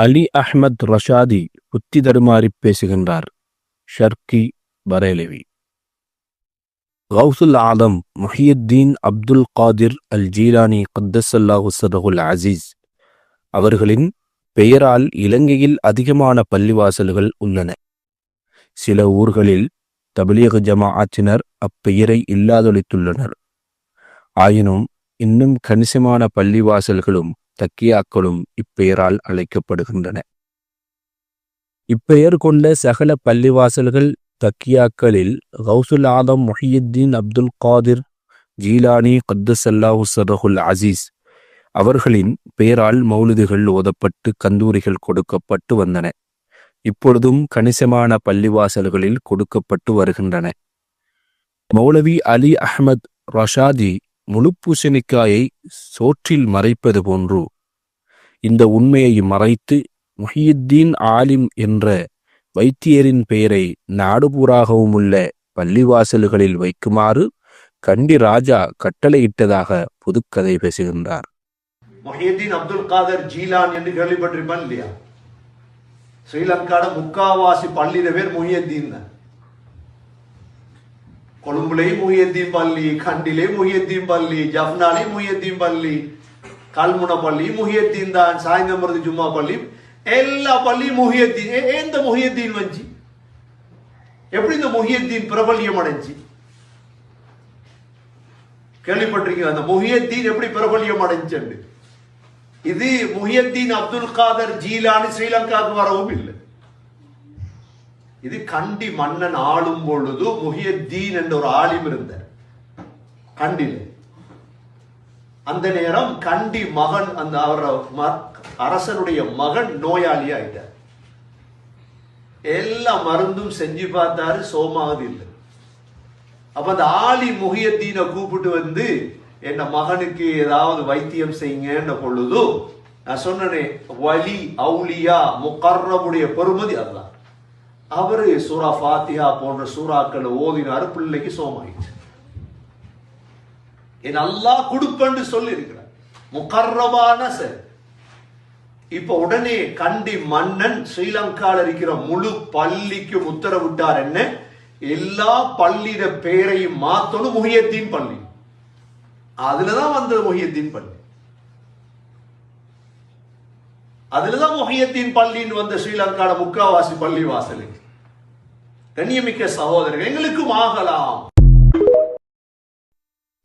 அலி அஹ்மத் ரஷாதி புத்தி தடுமாறி பேசுகின்றார். ஷர்கி பரேலவி. கௌசுல் ஆலம் முஹியுத்தீன் அப்துல் காதிர் அல் ஜீலானி கத்தஸல்லாஹு சிர்ரஹுல் அசீஸ் அவர்களின் பெயரால் இலங்கையில் அதிகமான பள்ளிவாசல்கள் உள்ளன. சில ஊர்களில் தப்லீக் ஜமாஅத்தினர் அப்பெயரை இல்லாதொழித்துள்ளனர். ஆயினும் இன்னும் கணிசமான பள்ளிவாசல்களும் தக்கியாக்களும் இப்பெயரால் அழைக்கப்படுகின்றன. இப்பெயர் கொண்ட சகல பள்ளிவாசல்கள் தக்கியாக்களில் கௌசுல் ஆலம் முஹியுத்தீன் அப்துல் காதிர் ஜீலானி கத்தஸல்லாஹு சிர்ரஹுல் அசீஸ் அவர்களின் பெயரால் மௌலிதுகள் ஓதப்பட்டு கந்தூரிகள் கொடுக்கப்பட்டு வந்தன. இப்பொழுதும் கணிசமான பள்ளிவாசல்களில் கொடுக்கப்பட்டு வருகின்றன. மௌலவி அலி அஹ்மத் ரஷாதி முழு பூசணிக்காயை சோற்றில் மறைப்பது போன்று இந்த உண்மையை மறைத்து முஹியுத்தீன் ஆலிம் என்ற வைத்தியரின் பெயரை நாடுபூராகவும் உள்ள பள்ளிவாசல்களில் வைக்குமாறு கண்டி ராஜா கட்டளையிட்டதாக புதுக்கதை பேசுகின்றார். முஹியுத்தீன் அப்துல் காதர் ஜீலான் என்று கேள்விப்பட்டிருப்பான் இல்லையா? ஸ்ரீலங்காட முக்காவாசி பள்ளியில பேர் முஹியுத்தீன் தான். கொழும்புலேயும் முஹியுத்தீன் பள்ளி, கண்டிலே முஹியுத்தீன் பள்ளி, ஜஃப்னாலே முஹியுத்தீன் பள்ளி, கல்முன பள்ளி முஹியுத்தீன் தான், சாய்ந்தமருது ஜும்மா பள்ளி, எல்லா பள்ளியும் முஹியுத்தீன். இந்த முஹியுத்தீன் வந்துச்சு எப்படி? இந்த முஹியுத்தீன் பிரபல்யம் அடைஞ்சு கேள்விப்பட்டிருக்கீங்க? அந்த முஹியுத்தீன் எப்படி பிரபல்யம் அடைஞ்சு? இது முஹியுத்தீன் அப்துல் காதர் ஜீலானி ஸ்ரீலங்காவுக்கு வரவும் இல்லை. இது கண்டி மன்னன் ஆளும் பொழுது முஹியுத்தீன் என்ற ஒரு ஆலிம் இருந்தார் கண்டில. அந்த நேரம் கண்டி மகன், அந்த அரசனுடைய மகன் நோயாளி ஆயிட்டார். எல்லா மருந்தும் செஞ்சு பார்த்தாரு, சோமாவது இல்லை. அப்ப அந்த ஆலி முஹியுத்தீனை கூப்பிட்டு வந்து, என் மகனுக்கு ஏதாவது வைத்தியம் செய்யுங்க பொழுது நான் சொன்னேன், வலி அவுலியா முகர்ரபுடைய பெருமதி அதுதான். அவரு சூரா ஃபாத்திஹா போன்ற சூறாக்களை ஓதினாரு, பிள்ளைக்கு சோமாயிடுச்சு. என் அல்லாஹ் கொடுப்பன்னு சொல்லி இருக்கிறார், முகர்ரபான சார். இப்ப உடனே கண்டி மன்னன் ஸ்ரீலங்கால இருக்கிற முழு பள்ளிக்கு உத்தரவிட்டார். என்ன? எல்லா பள்ளியிட பேரையும் மாத்தணும் முஹியுத்தீன் பள்ளி. அதுலதான் வந்தது முஹியுத்தீன் பள்ளி. அதுலதான் முஹியுத்தீன் பள்ளின்னு வந்த ஸ்ரீலங்காட முக்காவாசி பள்ளி வாசல். கண்ணியமிக்க சகோதரர்கள், எங்களுக்கும் ஆகலாம்.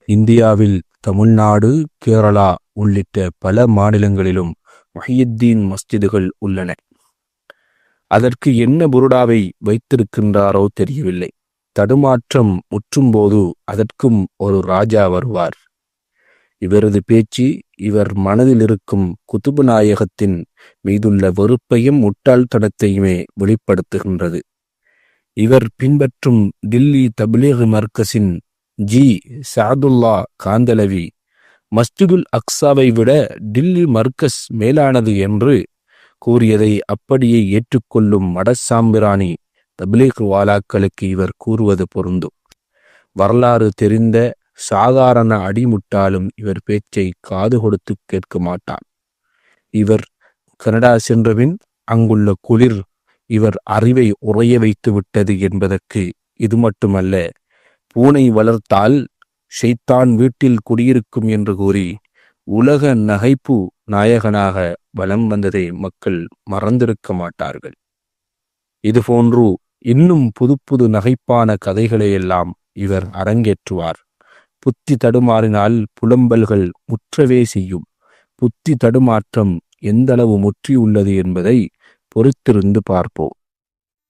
இந்தியாவில் தமிழ்நாடு, கேரளா உள்ளிட்ட பல மாநிலங்களிலும் முஹியுத்தீன் மஸ்ஜிதுகள் உள்ளன. அதற்கு என்ன புருடாவை வைத்திருக்கின்றாரோ தெரியவில்லை. தடுமாற்றம் முற்றும்போது அதற்கும் ஒரு ராஜா வருவார். இவரது பேச்சு இவர் மனதில் இருக்கும் குதுபு நாயகத்தின் மீதுள்ள வெறுப்பையும் முட்டாள்தனத்தையுமே வெளிப்படுத்துகின்றது. இவர் பின்பற்றும் டில்லி தப்லீக் மர்கஸின் ஜி சாதுல்லா காந்தலவி மஸ்ஜிதுல் அக்ஸாவை விட டில்லி மர்கஸ் மேலானது என்று கூறியதை அப்படியே ஏற்றுக்கொள்ளும் மடசாம்பிராணி தப்லீக் வாலாக்களுக்கு இவர் கூறுவது பொருந்தும். வரலாறு தெரிந்த சாதாரண அடிமுட்டாலும் இவர் பேச்சை காது கொடுத்து கேட்க மாட்டான். இவர் கனடா சென்றபின் அங்குள்ள குளிர் இவர் அறிவை உறைய வைத்து விட்டது என்பதற்கு இது மட்டுமல்ல, பூனை வளர்த்தால் ஷைத்தான் வீட்டில் குடியிருக்கும் என்று கூறி உலக நகைப்பு நாயகனாக வலம் வந்ததை மக்கள் மறந்திருக்க மாட்டார்கள். இதுபோன்று இன்னும் புது புது நகைப்பான கதைகளையெல்லாம் இவர் அரங்கேற்றுவார். புத்தி தடுமாறினால் புலம்பல்கள் முற்றவே செய்யும். புத்தி தடுமாற்றம் எந்தளவு முற்றியுள்ளது என்பதை பொறுத்திருந்து பார்ப்போம்.